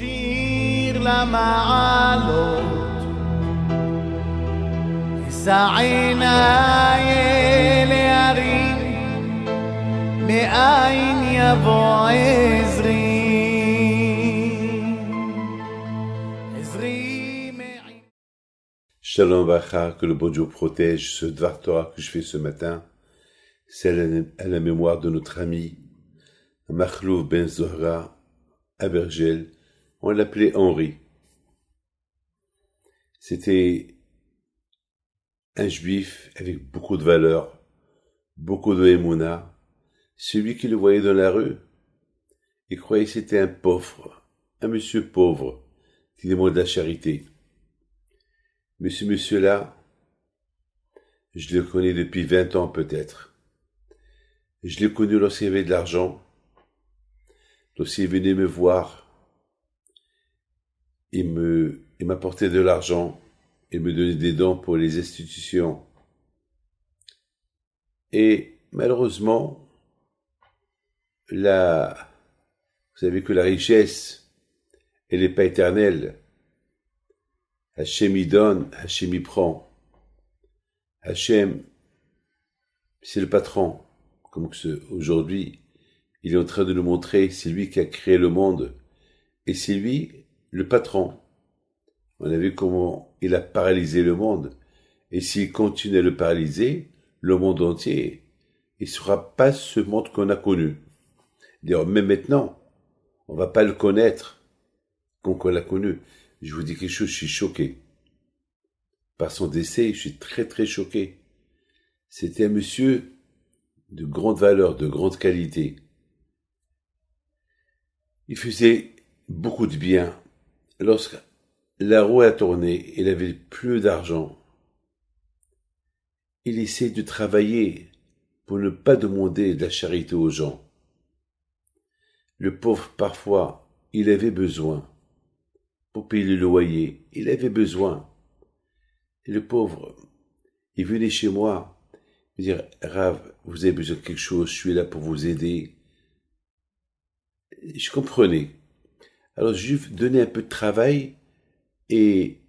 שיר למעלות, אשא עיניי אל ההרים, מאין יבוא עזרי. Shalom Vacha, que le bon Dieu protège ce Dvar Torah que je fais ce matin. C'est à la mémoire de notre ami Machlouf Ben Zohra Abergel. On l'appelait Henri. C'était un juif avec beaucoup de valeurs, beaucoup de émouna. Celui qui le voyait dans la rue, il croyait que c'était un pauvre, un monsieur pauvre qui demande de la charité. Mais ce monsieur-là, je le connais depuis 20 ans peut-être. Je l'ai connu lorsqu'il avait de l'argent, lorsqu'il venait me voir, il m'apportait de l'argent, il me donnait des dons pour les institutions. Et malheureusement, vous savez que la richesse, elle n'est pas éternelle. Hachem y donne, Hachem y prend. Hachem, c'est le patron. Comme aujourd'hui, il est en train de nous montrer, c'est lui qui a créé le monde. Et c'est lui, le patron. On a vu comment il a paralysé le monde. Et s'il continue à le paralyser, le monde entier, il ne sera pas ce monde qu'on a connu. D'ailleurs, même maintenant, on ne va pas le connaître comme on l'a connu. Je vous dis quelque chose, je suis choqué. Par son décès, je suis très très choqué. C'était un monsieur de grande valeur, de grande qualité. Il faisait beaucoup de bien. Lorsque la roue a tourné, il avait plus d'argent. Il essayait de travailler pour ne pas demander de la charité aux gens. Le pauvre, parfois, il avait besoin. Pour payer le loyer, il avait besoin. Et le pauvre, il venait chez moi, me dire, Rav, vous avez besoin de quelque chose, je suis là pour vous aider. Je comprenais. Alors je lui donnais un peu de travail et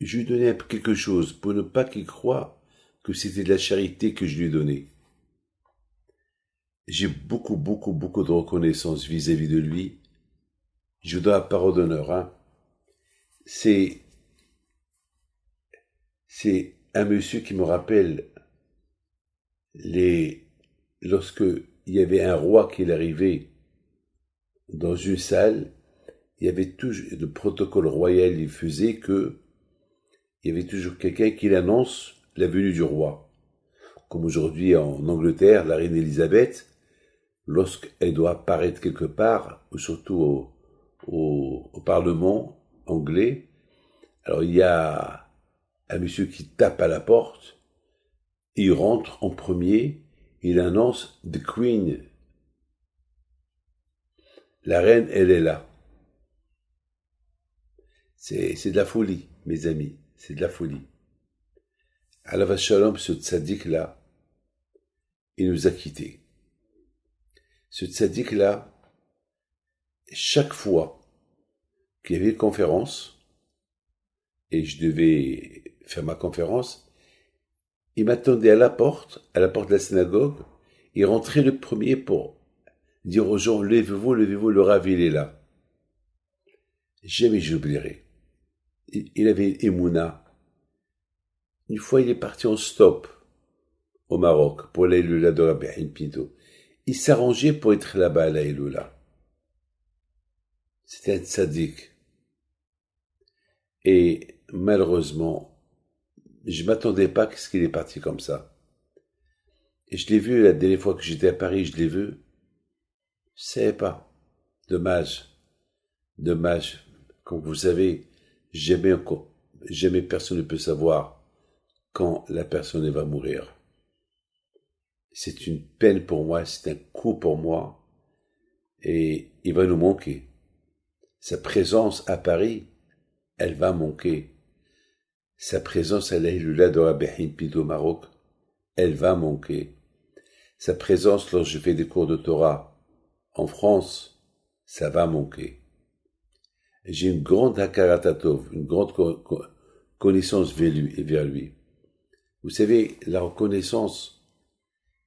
je lui donnais un peu quelque chose pour ne pas qu'il croie que c'était de la charité que je lui donnais. J'ai beaucoup de reconnaissance vis-à-vis de lui. Je vous donne la parole d'honneur, hein. C'est un monsieur qui me rappelle lorsque il y avait un roi qui arrivait dans une salle, il y avait toujours le protocole royal, il faisait que il y avait toujours quelqu'un qui annonce la venue du roi. Comme aujourd'hui en Angleterre, la reine Elisabeth, lorsqu'elle doit apparaître quelque part, ou surtout au Parlement anglais, alors il y a un monsieur qui tape à la porte, il rentre en premier, il annonce « The Queen ». La reine, elle est là. C'est de la folie, mes amis, c'est de la folie. Alav Shalom, ce tzaddik-là, il nous a quittés. Ce tzaddik-là, chaque fois qu'il y avait une conférence, et je devais faire ma conférence, il m'attendait à la porte de la synagogue, il rentrait le premier pour dire aux gens, levez-vous, le Rav, il est là. Jamais j'oublierai. Il avait Emouna. Une fois, il est parti en stop au Maroc pour la Iloula de Rabbi Haïm Pinto. Il s'arrangeait pour être là-bas à la Iloula. C'était un tzaddik. Et malheureusement, je m'attendais pas à ce qu'il est parti comme ça. Et je l'ai vu la dernière fois que j'étais à Paris, je l'ai vu. Je savais pas. Dommage. Comme vous savez, jamais personne ne peut savoir quand la personne va mourir. C'est une peine pour moi, c'est un coup pour moi. Et il va nous manquer. Sa présence à Paris, elle va manquer. Sa présence à la Iloula de Rabbi Haïm Pinto au Maroc, elle va manquer. Sa présence lorsque je fais des cours de Torah en France, ça va manquer. J'ai une grande hakaratov, une grande connaissance vers lui. Vous savez, la reconnaissance,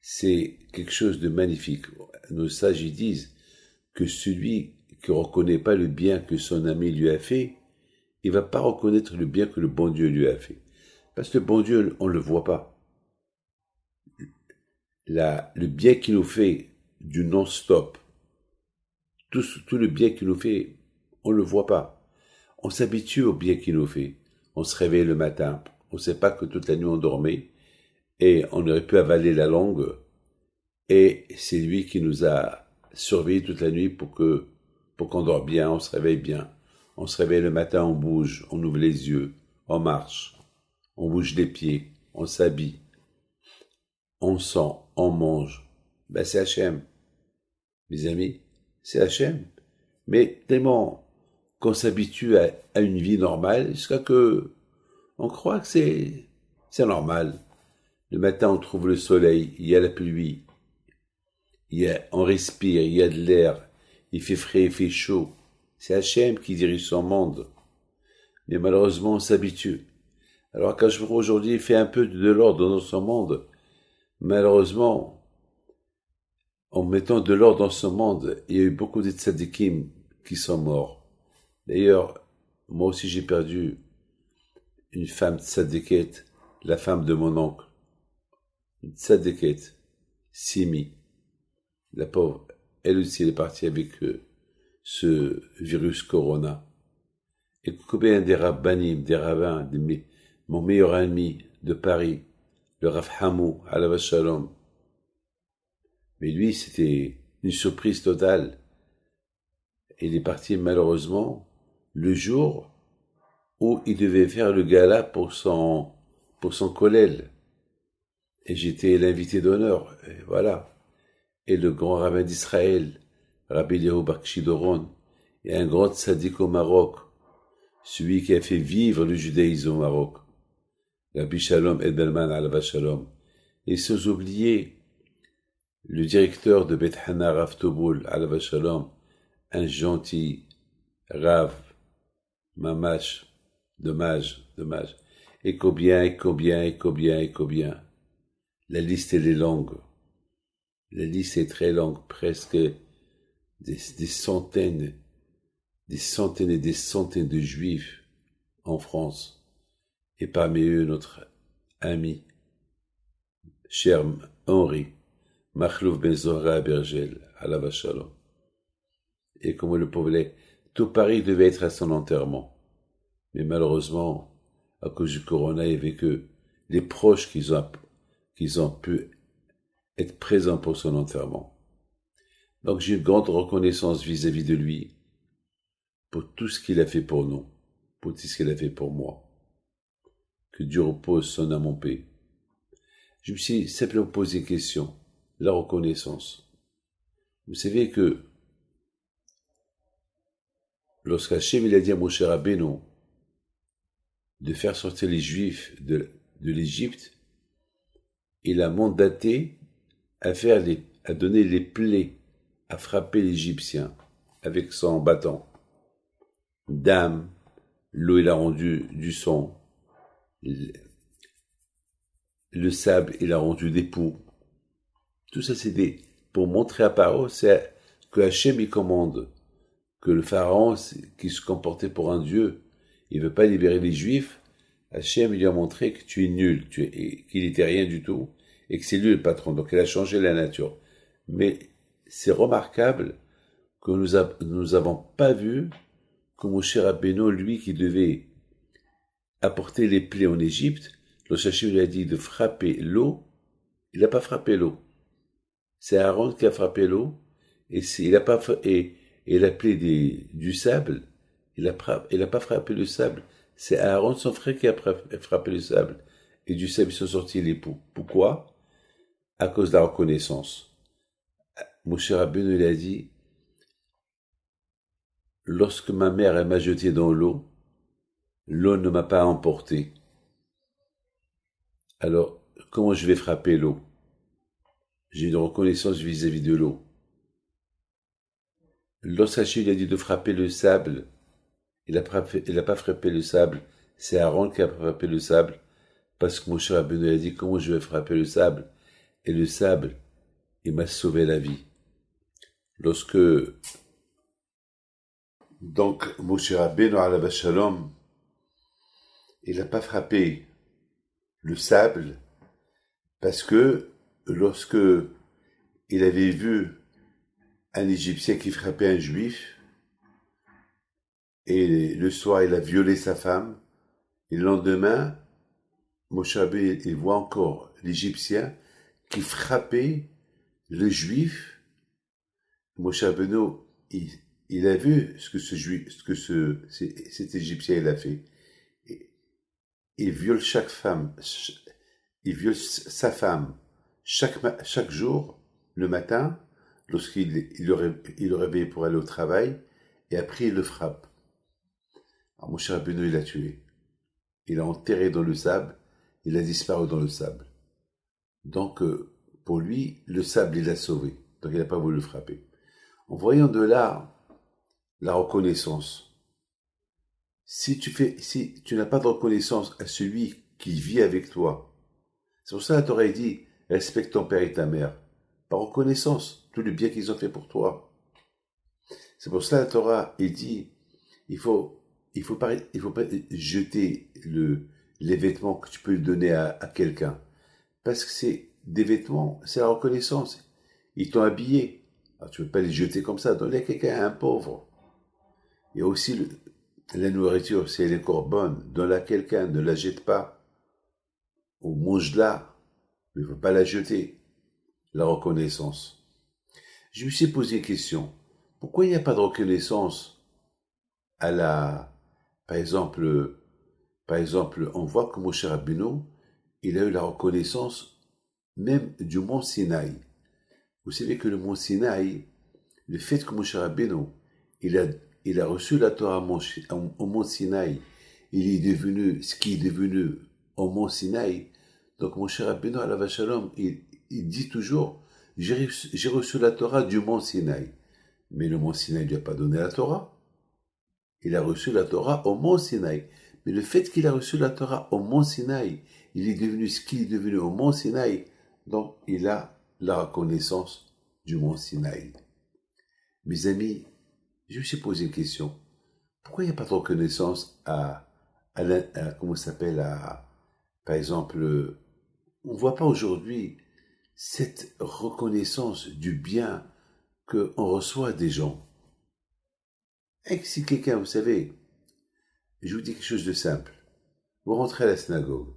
c'est quelque chose de magnifique. Nos sages y disent que celui qui ne reconnaît pas le bien que son ami lui a fait, il ne va pas reconnaître le bien que le bon Dieu lui a fait. Parce que le bon Dieu, on ne le voit pas. Le bien qu'il nous fait du non-stop, tout le bien qu'il nous fait, on ne le voit pas. On s'habitue au bien qu'il nous fait. On se réveille le matin, on ne sait pas que toute la nuit on dormait, et on aurait pu avaler la langue, et c'est lui qui nous a surveillé toute la nuit pour qu'on dort bien, on se réveille bien. On se réveille le matin, on bouge, on ouvre les yeux, on marche, on bouge les pieds, on s'habille, on sent, on mange. Ben c'est Hachem. Mes amis, c'est Hachem. Mais tellement qu'on s'habitue à une vie normale, jusqu'à que on croit que c'est normal. Le matin, on trouve le soleil, il y a la pluie, on respire, il y a de l'air, il fait frais, il fait chaud. C'est Hachem qui dirige son monde. Mais malheureusement, on s'habitue. Alors quand je vois aujourd'hui, il fait un peu de l'ordre dans son monde. Malheureusement, en mettant de l'ordre dans ce monde, il y a eu beaucoup de tzadikim qui sont morts. D'ailleurs, moi aussi j'ai perdu une femme tzadiket, la femme de mon oncle. Une tzadiket, Simi. La pauvre, elle aussi elle est partie avec ce virus corona. Et combien des rabbanim, des rabbins, mon meilleur ami de Paris, le Rav Hamou, alav shalom. Mais lui, c'était une surprise totale. Il est parti malheureusement le jour où il devait faire le gala pour son kollel. Et j'étais l'invité d'honneur, et voilà. Et le grand rabbin d'Israël, Rabbi Léo Bakshi Doron, et un grand tzaddik au Maroc, celui qui a fait vivre le judaïsme au Maroc, Rabbi Shalom Edelman alav shalom. Et sans oublier le directeur de Beth Hana, Rav Toboul alav shalom, un gentil Rav, mamash, dommage. Et combien. La liste, elle est longue. La liste est très longue, presque des centaines et des centaines de juifs en France. Et parmi eux, notre ami, cher Henri, Machlouf Ben Zora Bergel, alav shalom. Et comme le pauvre, tout Paris devait être à son enterrement. Mais malheureusement, à cause du corona, il y avait que les proches qu'ils ont pu être présents pour son enterrement. Donc j'ai une grande reconnaissance vis-à-vis de lui pour tout ce qu'il a fait pour nous, pour tout ce qu'il a fait pour moi. Que Dieu repose son âme en paix. Je me suis simplement posé une question, la reconnaissance. Vous savez que lorsqu'Hachem il a dit à Moshe Rabbeinu de faire sortir les Juifs de l'Égypte, il a mandaté à donner les plaies, à frapper l'Égyptien avec son bâton. Dame, l'eau il a rendu du sang, le sable il a rendu des poux. Tout ça c'est pour montrer à Paro, c'est que Hachem il commande, que le pharaon qui se comportait pour un dieu, il veut pas libérer les Juifs. Hachem lui a montré que tu es nul, qu'il n'était rien du tout, et que c'est lui le patron. Donc il a changé la nature. Mais c'est remarquable que nous avons pas vu que Moshe Rabbeinu, lui qui devait apporter les plaies en Égypte, le Hachem lui a dit de frapper l'eau, il n'a pas frappé l'eau. C'est Aaron qui a frappé l'eau, et la plaie du sable, il n'a pas frappé le sable. C'est Aaron, son frère, qui a frappé le sable. Et du sable, ils sont sortis les poux. Pourquoi? À cause de la reconnaissance. Moshe Rabbeinu, il a dit, lorsque ma mère m'a jeté dans l'eau ne m'a pas emporté. Alors, comment je vais frapper l'eau? J'ai une reconnaissance vis-à-vis de l'eau. Lorsqu'Hachem a dit de frapper le sable, il n'a pas frappé le sable, c'est Aaron qui a frappé le sable, parce que Moshe Rabbeinu a dit comment je vais frapper le sable, et le sable, il m'a sauvé la vie. Lorsque, donc, Moshe Rabbeinu alav shalom, il n'a pas frappé le sable, parce que lorsque il avait vu un Égyptien qui frappait un Juif, et le soir il a violé sa femme, et le lendemain, Moshe Rabbeinu, il voit encore l'Égyptien qui frappait le Juif. Moshe Rabbeinu, il a vu ce que cet Égyptien il a fait. Il viole chaque femme, il viole sa femme chaque jour, le matin, lorsqu'il le réveille pour aller au travail, et après il le frappe. Alors Moshe Rabbeinu, il l'a tué. Il l'a enterré dans le sable, il a disparu dans le sable. Donc, pour lui, le sable, il l'a sauvé. Donc, il n'a pas voulu le frapper. En voyant de là la reconnaissance, si tu n'as pas de reconnaissance à celui qui vit avec toi, c'est pour ça que la Torah dit, respecte ton père et ta mère. Par reconnaissance, tout le bien qu'ils ont fait pour toi. C'est pour ça que la Torah, il dit, il faut pas jeter les vêtements que tu peux lui donner à quelqu'un. Parce que c'est des vêtements, c'est la reconnaissance. Ils t'ont habillé. Alors tu ne peux pas les jeter comme ça. Donne-les à quelqu'un, à un pauvre. Il y a aussi la nourriture, si elle est encore bonne, donne-la à quelqu'un, ne la jette pas. Ou mange-la, mais il ne faut pas la jeter. La reconnaissance. Je me suis posé une question. Pourquoi il n'y a pas de reconnaissance par exemple, on voit que Moshe Rabbeinu, il a eu la reconnaissance même du mont Sinaï. Vous savez que le mont Sinaï, le fait que Moshe Rabbeinu, il a reçu la Torah au mont Sinaï, il est devenu ce qui est devenu au mont Sinaï. Donc Moshe Rabbeinu alav shalom, il dit toujours, j'ai reçu la Torah du mont Sinaï. Mais le mont Sinaï ne lui a pas donné la Torah. Il a reçu la Torah au mont Sinaï. Mais le fait qu'il a reçu la Torah au mont Sinaï, il est devenu ce qu'il est devenu au mont Sinaï, donc il a la reconnaissance du mont Sinaï. Mes amis, je me suis posé une question. Pourquoi il n'y a pas de reconnaissance comment ça s'appelle, par exemple, on ne voit pas aujourd'hui cette reconnaissance du bien qu'on reçoit des gens. Et si quelqu'un, vous savez, je vous dis quelque chose de simple. Vous rentrez à la synagogue.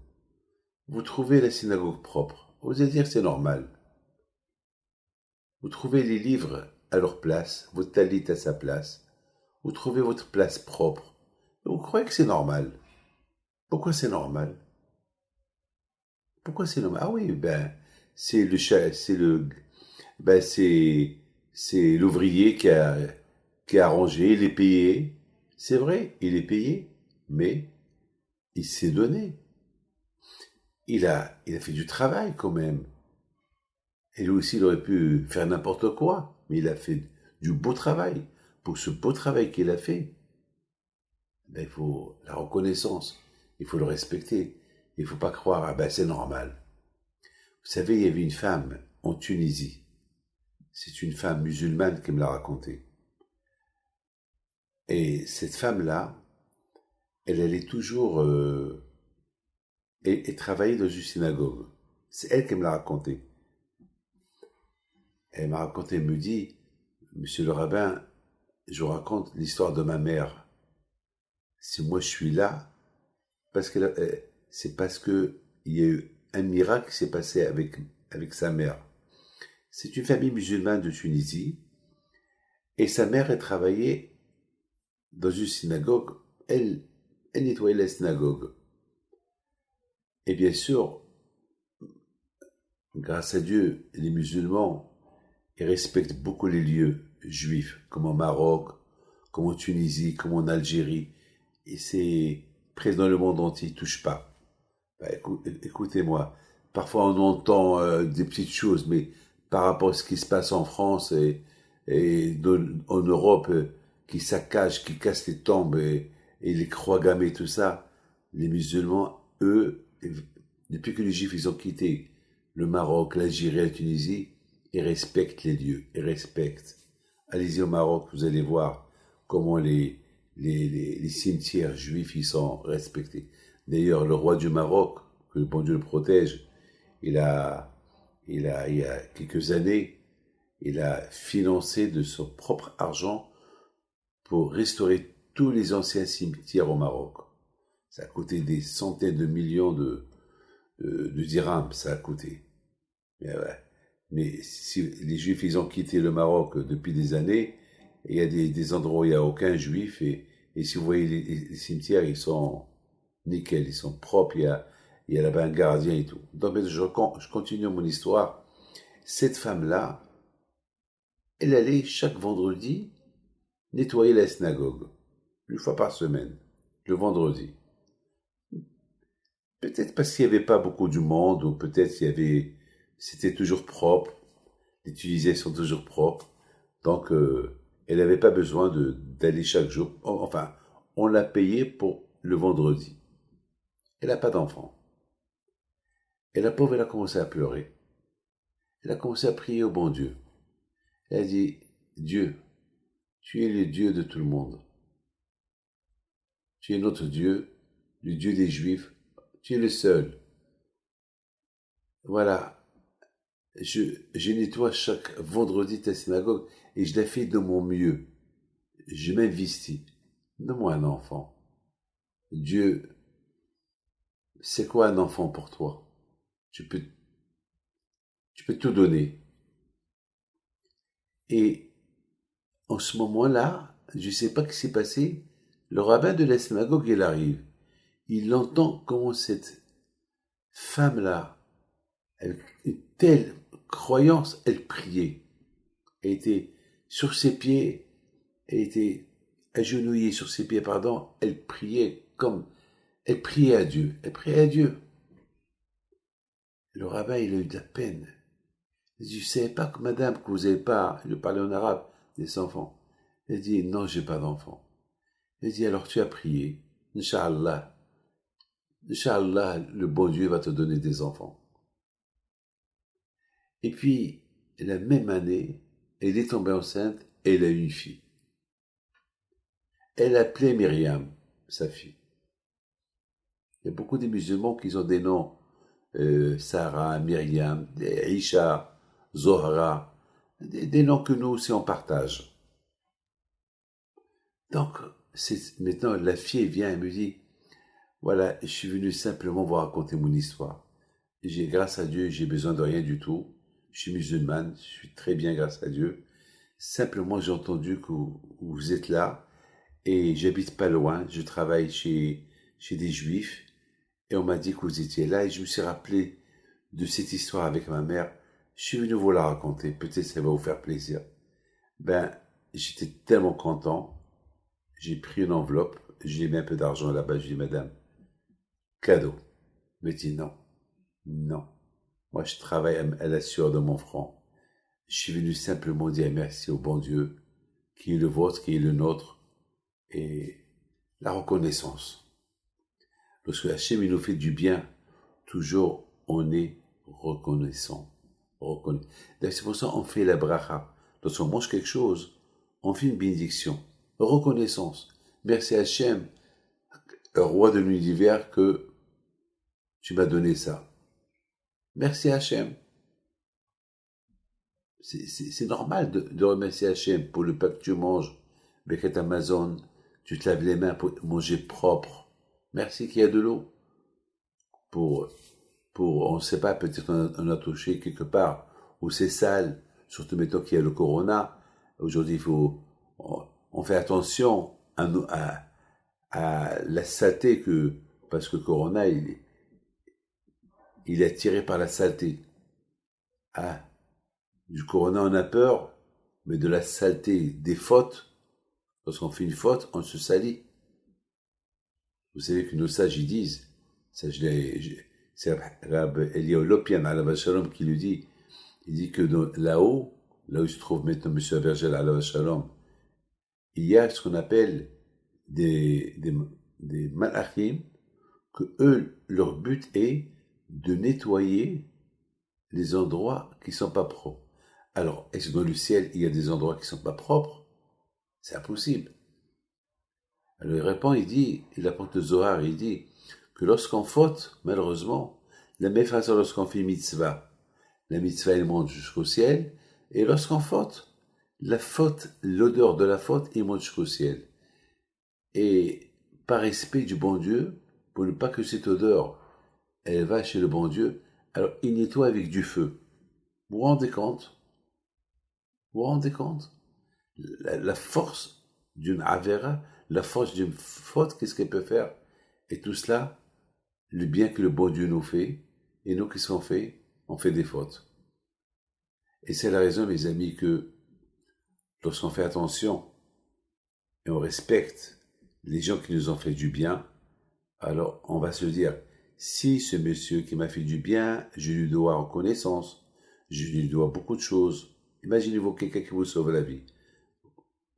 Vous trouvez la synagogue propre. Vous allez dire que c'est normal. Vous trouvez les livres à leur place, votre talit à sa place. Vous trouvez votre place propre. Vous croyez que c'est normal. Pourquoi c'est normal? Pourquoi c'est normal? Ah oui, c'est l'ouvrier qui a rangé, il est payé. C'est vrai, il est payé, mais il s'est donné. Il a fait du travail quand même. Et lui aussi, il aurait pu faire n'importe quoi, mais il a fait du beau travail. Pour ce beau travail qu'il a fait, il faut la reconnaissance, il faut le respecter. Il ne faut pas croire, c'est normal. Vous savez, il y avait une femme en Tunisie. C'est une femme musulmane qui me l'a raconté. Et cette femme-là, elle allait toujours et travailler dans une synagogue. C'est elle qui me l'a raconté. Elle m'a raconté, elle me dit, Monsieur le rabbin, je vous raconte l'histoire de ma mère. Si moi je suis là, c'est parce que il y a eu un miracle qui s'est passé avec sa mère. C'est une famille musulmane de Tunisie, et sa mère, elle travaillait dans une synagogue, elle nettoyait la synagogue. Et bien sûr, grâce à Dieu, les musulmans, ils respectent beaucoup les lieux juifs, comme au Maroc, comme en Tunisie, comme en Algérie. Et c'est presque dans le monde entier, ils ne touchent pas. Écoutez-moi, parfois on entend des petites choses, mais par rapport à ce qui se passe en France et en Europe, qui saccagent, qui cassent les tombes, et les croix gammées, tout ça, les musulmans, eux, depuis que les Juifs ils ont quitté le Maroc, l'Algérie, la Tunisie, ils respectent les lieux, ils respectent. Allez-y au Maroc, vous allez voir comment les cimetières juifs ils sont respectés. D'ailleurs, le roi du Maroc, que le bon Dieu le protège, il y a quelques années, il a financé de son propre argent pour restaurer tous les anciens cimetières au Maroc. Ça a coûté des centaines de millions de dirhams, ça a coûté. Mais, ouais. Mais si les Juifs ils ont quitté le Maroc depuis des années, il y a des endroits où il n'y a aucun Juif, et si vous voyez les cimetières, ils sont nickel, ils sont propres, il y a là-bas un gardien et tout. Donc je continue mon histoire. Cette femme-là, elle allait chaque vendredi nettoyer la synagogue, une fois par semaine, le vendredi. Peut-être parce qu'il n'y avait pas beaucoup de monde, ou peut-être c'était toujours propre, les Tunisiens sont toujours propres, donc elle n'avait pas besoin d'aller chaque jour. Enfin, on l'a payée pour le vendredi. Elle n'a pas d'enfant. Et la pauvre, elle a commencé à pleurer. Elle a commencé à prier au bon Dieu. Elle a dit, Dieu, tu es le Dieu de tout le monde. Tu es notre Dieu, le Dieu des Juifs. Tu es le seul. Voilà. Je nettoie chaque vendredi ta synagogue et je la fais de mon mieux. Je m'investis. Donne-moi un enfant. Dieu, c'est quoi un enfant pour toi? Tu peux tout donner. Et en ce moment-là, je ne sais pas ce qui s'est passé, le rabbin de la synagogue, il arrive. Il entend comment cette femme-là, une telle croyance, elle priait. Elle était sur ses pieds, elle était agenouillée sur ses pieds, pardon, elle priait elle priait à Dieu, elle priait à Dieu. Le rabbin, il a eu de la peine. Il dit, je ne savais pas que madame, que vous n'avez pas, il parlait en arabe, des enfants. Il dit, non, j'ai pas d'enfants. Il dit, alors tu as prié, Inch'Allah. Inch'Allah, le bon Dieu va te donner des enfants. Et puis, la même année, elle est tombée enceinte et elle a eu une fille. Elle appelait Myriam, sa fille. Il y a beaucoup de musulmans qui ont des noms, Sarah, Myriam, Isha, Zohra, des noms que nous aussi on partage. Donc, maintenant la fille vient et me dit, voilà, je suis venu simplement vous raconter mon histoire. Grâce à Dieu, j'ai besoin de rien du tout. Je suis musulmane, je suis très bien grâce à Dieu. Simplement, j'ai entendu que vous êtes là et j'habite pas loin. Je travaille chez des Juifs et on m'a dit que vous étiez là et je me suis rappelé de cette histoire avec ma mère. Je suis venu vous la raconter. Peut-être ça va vous faire plaisir. J'étais tellement content. J'ai pris une enveloppe, j'ai mis un peu d'argent là-bas. Je dis, madame, cadeau. Elle me dit non. Moi, je travaille à la sueur de mon front. Je suis venu simplement dire merci au bon Dieu, qui est le vôtre, qui est le nôtre, et la reconnaissance. Lorsque Hachem nous fait du bien, toujours on est reconnaissant. C'est pour ça qu'on fait la bracha. Lorsqu'on mange quelque chose, on fait une bénédiction. Reconnaissance. Merci Hachem, roi de l'univers, que tu m'as donné ça. Merci Hachem. C'est normal de remercier Hachem pour le pain que tu manges, Birkat Amazon, tu te laves les mains pour manger propre. Merci qu'il y a de l'eau. On ne sait pas, peut-être on a touché quelque part où c'est sale, surtout maintenant qu'il y a le corona. Aujourd'hui, on fait attention à la saleté parce que le corona, il est attiré par la saleté. Du corona, on a peur, mais de la saleté des fautes, lorsqu'on fait une faute, on se salit. Vous savez que nos sages, ils disent, c'est Rab Eliyahu Lopian, alav shalom, qui lui dit, il dit que là-haut, là où se trouve maintenant M. Abergel, alav shalom, il y a ce qu'on appelle des malachim, que eux, leur but est de nettoyer les endroits qui sont pas propres. Alors, est-ce que dans le ciel, il y a des endroits qui sont pas propres? C'est impossible. Alors il répond, il apporte le Zohar, il dit que lorsqu'on faute, malheureusement, la même façon lorsqu'on fait mitzvah, la mitzvah elle monte jusqu'au ciel, et lorsqu'on faute, l'odeur de la faute, il monte jusqu'au ciel. Et par respect du bon Dieu, pour ne pas que cette odeur, elle va chez le bon Dieu, alors il nettoie avec du feu. Vous vous rendez compte? Vous vous rendez compte? La force d'une avera, la force d'une faute, qu'est-ce qu'elle peut faire? Et tout cela, le bien que le bon Dieu nous fait, et nous, qu'est-ce qu'on fait? On fait des fautes. Et c'est la raison, mes amis, que lorsqu'on fait attention et on respecte les gens qui nous ont fait du bien, alors on va se dire, si ce monsieur qui m'a fait du bien, je lui dois reconnaissance, je lui dois beaucoup de choses. Imaginez-vous quelqu'un qui vous sauve la vie.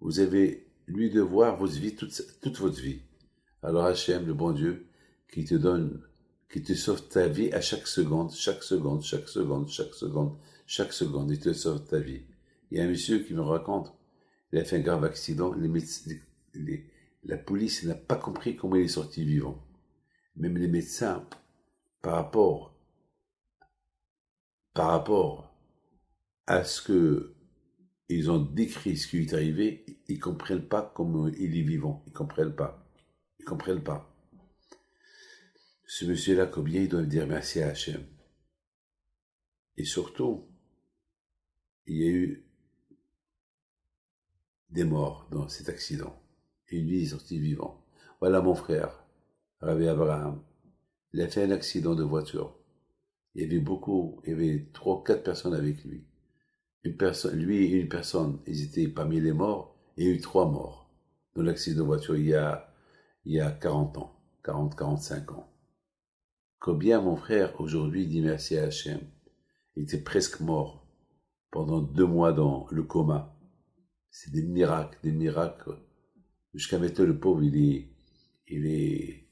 Vous avez lui devoir votre vie, toute votre vie. Alors Hachem, le bon Dieu, qui te sauve ta vie à chaque seconde, il te sauve ta vie. Il y a un monsieur qui me raconte, il a fait un grave accident, la police n'a pas compris comment il est sorti vivant. Même les médecins, par rapport à ce que ils ont décrit ce qui lui est arrivé, ils ne comprennent pas comment il est vivant. Ils ne comprennent pas. Ce monsieur-là, combien il doit dire merci à Hachem. Et surtout, il y a eu des morts dans cet accident. Et lui, il est sorti vivant. Voilà mon frère, Rabbi Abraham. Il a fait un accident de voiture. Il y avait 3 ou 4 personnes avec lui. Lui et une personne, ils étaient parmi les morts, et il y a eu 3 morts dans l'accident de voiture il y a 40 ans, 45 ans. Combien mon frère aujourd'hui dit merci à Hachem. Il était presque mort pendant 2 mois dans le coma. C'est des miracles. Jusqu'à maintenant, le pauvre, il est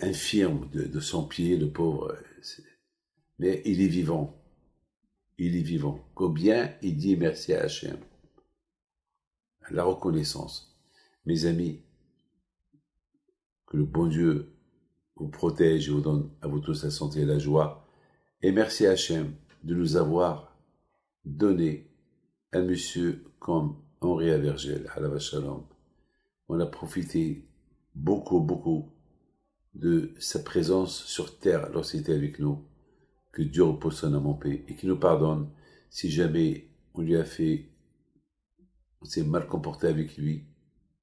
infirme de son pied, le pauvre. Mais il est vivant. Combien il dit merci à Hachem. La reconnaissance. Mes amis, que le bon Dieu vous protège et vous donne à vous tous la santé et la joie. Et merci à Hachem de nous avoir donné un monsieur comme Henri Avergel, Alav Shalom. On a profité beaucoup de sa présence sur terre lorsqu'il était avec nous. Que Dieu repose son âme en paix et qu'il nous pardonne si jamais on s'est mal comporté avec lui,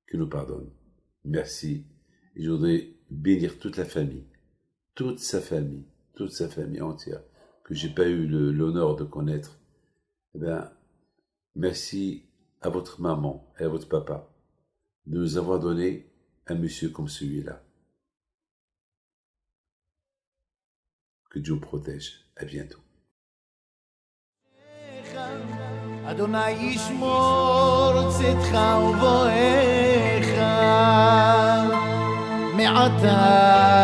qu'il nous pardonne. Merci. Et je voudrais bénir toute sa famille entière, que j'ai pas eu l'honneur de connaître. Eh bien, merci à votre maman et à votre papa de nous avoir donné un monsieur comme celui-là. Que Dieu vous protège. À bientôt. אדוני ישמור צאתך ובואך מעתה